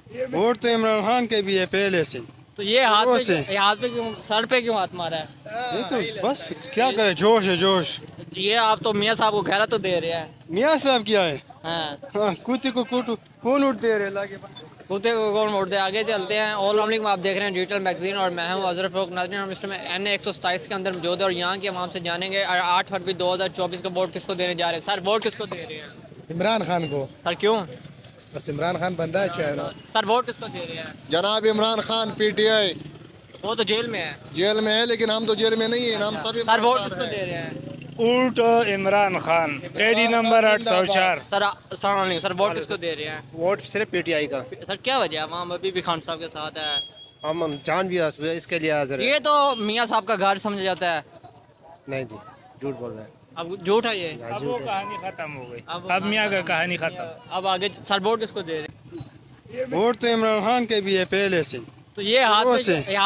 Vote तो इमरान खान के भी है पहले से। तो ये हाथ पे क्यों, सर पे क्यों हाथ मारा है? ये तो बस क्या करे, जोश है जोश। ये आप तो मियाँ साहब को गैरत तो दे रहे हैं। मियाँ साहब क्या है। हाँ, हाँ, कुत्ते को कूटू कौन उठ दे रहे लागे। कुत्ते को कौन वोट दे। आगे चलते हैं। ऑल आप देख रहे हैं डिजिटल मैगजीन और मैं हूँ अजहर फ़ारूक नाज़रीन। हम इस समय NA 127 के अंदर मौजूद है और यहाँ की आवाम से जानेंगे 8 फरवरी 2024 का वोट किसको देने जा रहे हैं। सर वोट किसको दे रहे हैं? इमरान खान को। सर क्यों? बस इमरान खान बंदा अच्छा है ना। सर वोट किसको दे रहे हैं? जनाब इमरान खान PTI वो तो जेल में है। जेल में है, लेकिन हम तो जेल में नहीं है, हम सब सर वोट किसको दे रहे हैं? उल्ट Imran Khan teddy number 804। Sir अस्सलाम वालेकुम। सर वोट किसको दे रहे हैं? वोट सिर्फ PTI का। सर क्या वजह है? आवाम अभी भी खान साहब के साथ है। हम जान भी इसके लिए हाजिर है। ये तो मियाँ साहब का घर समझा जाता है। नहीं जी, झूठ बोल रहे हैं। अब झूठ है ये। अब वो कहानी खत्म हो गई। अब अब मियाँ का कहानी खत्म। अब आगे सर वोट किसको दे रहे हैं? वोट तो इमरान खान के भी है पहले से। तो ये हाथ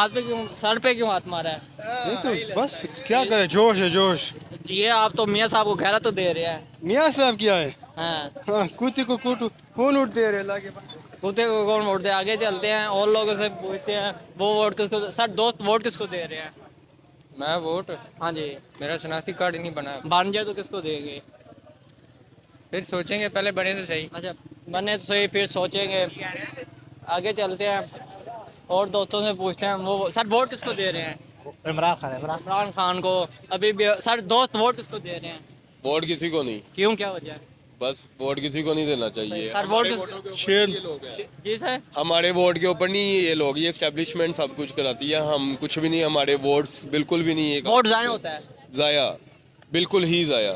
पे क्यों, सर पे क्यों हाथ मारा है? ये तो बस क्या करे, जोश है जोश। ये आप तो मियाँ साहब को गैरत तो दे रहे हैं। मियाँ साहब क्या है। हाँ, हाँ, कुत्ते को कूटू कौन उठ दे रहे लागे। कुत्ते को कौन वोट दे। आगे चलते हैं और लोगों से पूछते हैं वो वोट किसको। सर दोस्त वोट किसको दे रहे हैं? मैं वोट, हाँ जी। मेरा शनाख्ती कार्ड ही नहीं बना। बन जाए तो किसको देंगे? फिर सोचेंगे, पहले बने तो सही। अच्छा, बने तो सही फिर सोचेंगे। आगे चलते हैं और दोस्तों से पूछते हैं वो सर वोट किसको दे रहे हैं? इमरान खान इमरान खान को। अभी भी सर दोस्त वोट किसको दे रहे हैं? वोट किसी को नहीं, क्यों, क्या वजह है? बस वोट किसी को नहीं देना चाहिए। सर वोट किसको? शेर जी सर। हमारे वोट के ऊपर नहीं, ये लोग, ये एस्टेब्लिशमेंट सब कुछ कराती है, हम कुछ भी नहीं, हमारे वोट्स बिल्कुल भी नहीं है। वोट जाया होता है। ज़ाया, बिल्कुल ही ज़ाया।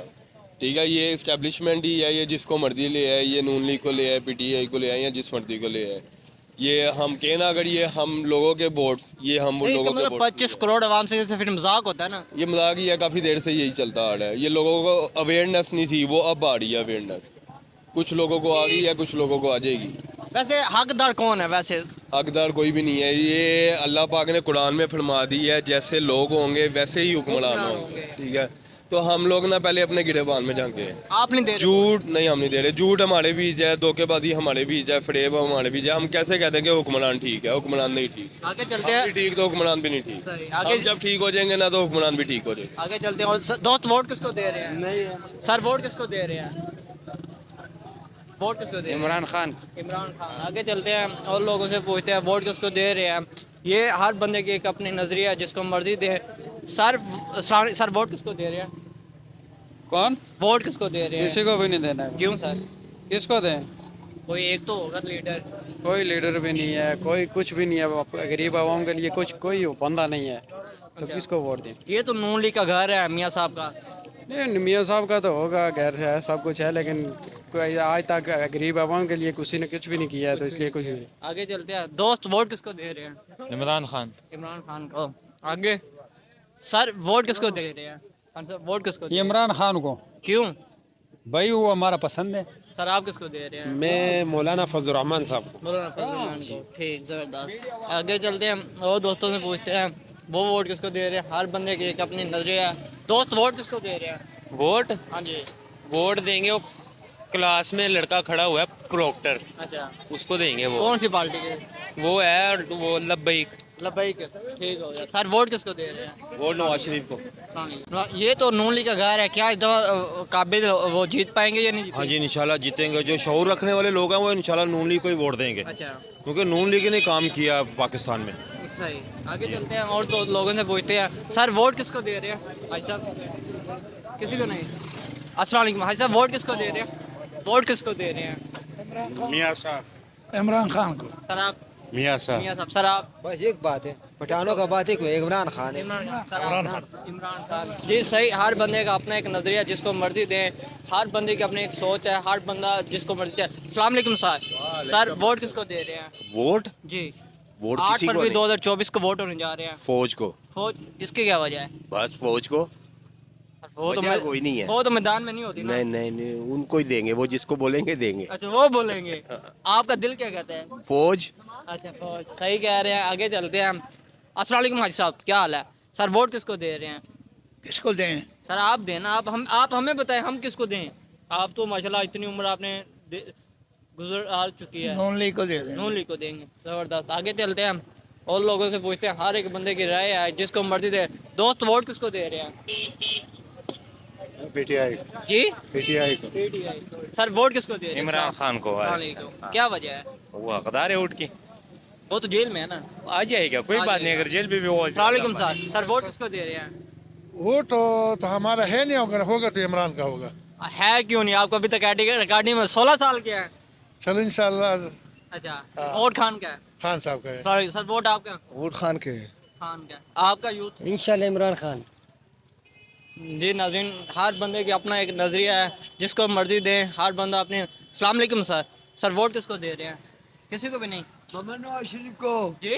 ठीक है, ये एस्टेब्लिशमेंट ही है, ये जिसको मर्जी ले आए, ये नून लीग को ले आए, PTI को ले आए या जिस मर्जी को ले आए। ये हम कहना अगर ये हम लोगों के वोट्स, ये हम उन लोगों के मतलब 25 करोड़ आवाम से जैसे फिर मजाक होता है ना। ये मजाक ही है, काफ़ी देर से यही चलता आ रहा है। ये लोगों को अवेयरनेस नहीं थी, वो अब आ रही है अवेयरनेस। कुछ लोगों को आ गई है, कुछ लोगों को आ जाएगी। वैसे हकदार कौन है वैसे? हकदार कोई भी नहीं है। ये अल्लाह पाक ने कुरान में फरमा दी है, जैसे लोग होंगे वैसे ही हुक्मरान होंगे। ठीक है, तो हम लोग ना पहले अपने गिरेबान में झांके हैं। आप नहीं दे रहे? झूठ नहीं, हम नहीं दे रहे। झूठ हमारे बीच है, धोखेबाजी हमारे बीच है, फरेब हमारे बीच है। हम कैसे कहते हैं कि हुक्मरान ठीक है? हुक्मरान नहीं ठीक। आगे चलते हम हैं। भी ठीक तो हुक्मरान भी नहीं ठीक। सही। हम आगे जब ठीक हो जाएंगे ना तो हुक्मरान भी ठीक हो जाएगा। आगे चलते हैं और दोस्त वोट किसको दे रहे हैं? नहीं सर वोट किसको दे रहे हैं? वोट किसको दे रहे हैं? इमरान खान। इमरान खान। आगे चलते हैं और लोगों से पूछते हैं वोट किसको दे रहे हैं। ये हर बंदे की एक अपनी नजरिया है, जिसको मर्जी दे। सर वोट किसको दे रहे हैं? कौन? वोट किसको दे रहे हैं? किसी को भी नहीं देना है। क्यों सर? किसको दें? कोई एक तो होगा लीडर। कोई लीडर भी नहीं है, कोई कुछ भी नहीं है। गरीब आवाम के लिए कुछ कोई बंदा नहीं है, तो अच्छा। किसको वोट दें? ये तो नून लीग का घर है मियाँ साहब का। नहीं, मियाँ साहब का तो होगा, गैर है, सब कुछ है, लेकिन कोई आज तक गरीब आवाम के लिए किसी ने कुछ भी नहीं किया है, तो इसलिए कुछ नहीं। आगे चलते हैं। दोस्त वोट किसको दे रहे हैं? इमरान खान। इमरान खान को। आगे सर वोट किसको दे रहे हैं? खान साहब वोट किसको दे रहे हैं? इमरान खान को। क्यों? भाई वो हमारा पसंद है। सर आप किसको दे रहे हैं? मैं मौलाना फजल रहमान साहब को। मौलाना फजल रहमान को। ठीक, जबरदस्त। आगे चलते हैं और दोस्तों से पूछते हैं वो वोट किसको दे रहे हैं। हर बंदे की एक अपनी नजरिया है। दोस्त वोट किसको दे रहे हैं? वोट हाँ जी। वोट देंगे, वो क्लास में लड़का खड़ा हुआ है प्रोक्टर, अच्छा, उसको देंगे वो। कौन सी पार्टी के? वो है वो लब्बैक। लब्बैक। ठीक हो गया। सर वोट किसको दे रहे हैं? वोट नवाज शरीफ को। ये तो नून लीग का घर है, क्या इस दफा काबिल वो जीत पाएंगे या नहीं जीतेंगे? हाँ जी, इंशाल्लाह जीतेंगे। जो शऊर रखने वाले लोग हैं वो इंशाल्लाह नून लीग को ही वोट देंगे, अच्छा, क्योंकि नून लीग ने काम किया पाकिस्तान में। सही। आगे चलते हैं और तो लोगों से पूछते हैं सर वोट किसको दे रहे हैं? भाई साहब किसी को नहीं। अस्सलाम वालेकुम भाई साहब, वोट किसको दे रहे हैं? वोट किसको दे रहे हैं? मियाँ साहब। इमरान खान को। सर आप? मियाँ साहब। मियाँ साहब। सर आप? बस एक बात है, पठानों का बात एक इमरान खान है। इमरान खान। सर आप? इमरान खान। जी सही। हर बंदे का अपना एक नजरिया, जिसको मर्जी दें। हर बंदे की अपनी एक सोच है, हर बंदा जिसको मर्जी चाहे। अस्सलाम वालेकुम सर। सर वोट किसको दे रहे हैं? वोट जी। वोट 8 किसी को फरवरी नहीं, 2024 को वोट होने जा रहे हैं। फौज को। फौज, इसकी क्या वजह है? बस फौज को। वो तो वजह कोई नहीं है। वो तो मैदान में नहीं होती ना। नहीं नहीं नहीं, उनको ही देंगे, वो जिसको बोलेंगे देंगे। अच्छा, वो बोलेंगे। आपका दिल क्या कहता है? फौज। अच्छा, फौज। सही कह रहे हैं। आगे चलते हैं। अस्सलाम वालेकुम हाजी साहब, क्या हाल है? सर वोट किसको दे रहे हैं? किसको दें? सर आप देना। आप हमें बताएं हम किसको दें। आप तो माशाल्लाह इतनी उम्र आपने गुजर आ चुकी है, नून लीग को दे दें। नून लीग को देंगे। ज़बरदस्त। आगे चलते हैं और लोगों से पूछते हैं, हर एक बंदे की राय है, जिसको मर्जी दे। दोस्त वोट किसको दे रहे हैं? पीटीआई जी पीटीआई को। सर वोट किसको दे रहे हैं? इमरान खान को क्या वजह है? वो हकदार है उठ की वो तो जेल में है ना। आ जाएगा, कोई बात नहीं, अगर जेल भी वो अस्सलाम वालेकुम सर। सर वोट किसको दे रहे हैं? वो तो हमारा है नहीं, अगर होगा तो इमरान का होगा। है क्यों नहीं? आपको अभी तक रिकॉर्डिंग में 16 साल के हैं। चलो इंशाल्लाह। अच्छा, वोट खान का है? खान साहब का है। सॉरी सर, वोट आपका? वोट खान के है। खान का। आपका यूथ? इंशाल्लाह इमरान खान। जी नाज़रीन, हर बंदे की अपना एक नज़रिया है, जिसको मर्जी दें, हर बंदा अपने। अस्सलाम वालेकुम सर। सर वोट किसको दे रहे हैं? किसी को भी नहीं? मोहम्मद नवाज शरीफ को। जी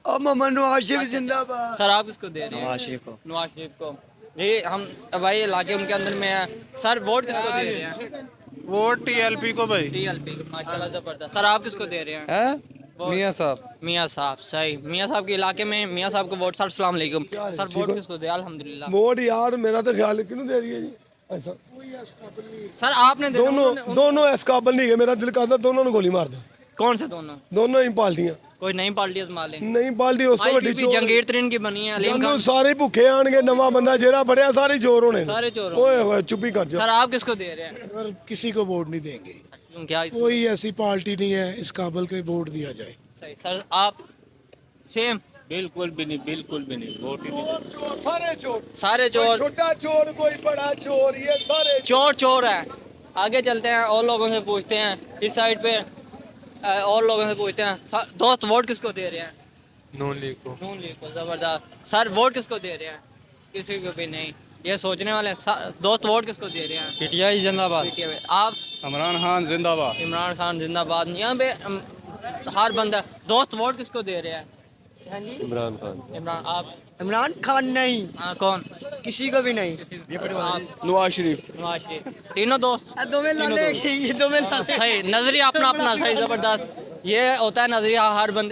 और मोहम्मद नवाज शरीफ जिंदाबाद। सर आप किसको दे रहे हैं? नवाज शरीफ को। नवाज शरीफ को। जी हम भाई इलाके उनके अंदर में है। सर वोट किसको दे रहे हैं? वोट टीएलपी को भाई। टीएलपी। माशाल्लाह ज़बरदस्त। सर आप किसको दे रहे हैं? है मियाँ साहब। मियाँ साहब। सही। मियाँ साहब के इलाके में मियाँ साहब को वोट। सर अस्सलाम वालेकुम। सर वोट किसको दे? अल्हम्दुलिल्लाह। वोट यार मेरा तो ख्याल है क्यों दे रही है जी। ऐसा सर आपने दे दोनों इस काबिल नहीं है, मेरा दिल कहता दोनों ने गोली मार दो। कौन से दोनों? दोनों ही पार्टियां। कोई नई पार्टी आजमा लेंगे? नहीं पार्टी उस तो वड्डी चोर जंगीर तरीन की बनी है अलीम खान। सारे भुखे आनगे, नवा बंदा जेरा बड़िया सारे चोर होने। सारे चोर ओए ओए चुप्पी कर जा। सर आप किसको दे रहे हैं? किसी को वोट नहीं देंगे, क्यों, क्या? कोई ऐसी पार्टी नहीं है इस काबिल के वोट दिया जाए। सही। सर आप? सेम। बिल्कुल भी नहीं, बिल्कुल भी नहीं, वोट ही नहीं। सारे चोर। छोटा चोर कोई बड़ा चोर, ये सारे चोर चोर है। आगे चलते हैं और लोगों से पूछते हैं, इस साइड पे और लोगों से पूछते हैं। दोस्त वोट किसको दे रहे हैं? नून लीग को। नून लीग को। ज़बरदस्त। सर वोट किसको दे रहे हैं? किसी को भी नहीं, ये सोचने वाले हैं। दोस्त वोट किसको दे रहे हैं? पीटीआई जिंदाबाद। आप? इमरान खान जिंदाबाद। इमरान खान जिंदाबाद। यहाँ पे हर बंदा। दोस्त वोट किसको दे रहे हैं? हाँ जी इमरान खान। इमरान। आप? इमरान खान नहीं, हाँ कौन? किसी को भी नहीं। आप? नवाज शरीफ। नवाज शरीफ। तीनों दोस्त? दो में लाले, दो में लाले। सही। नजरिया अपना अपना सही। ज़बरदस्त। ये होता है नजरिया हर बंदे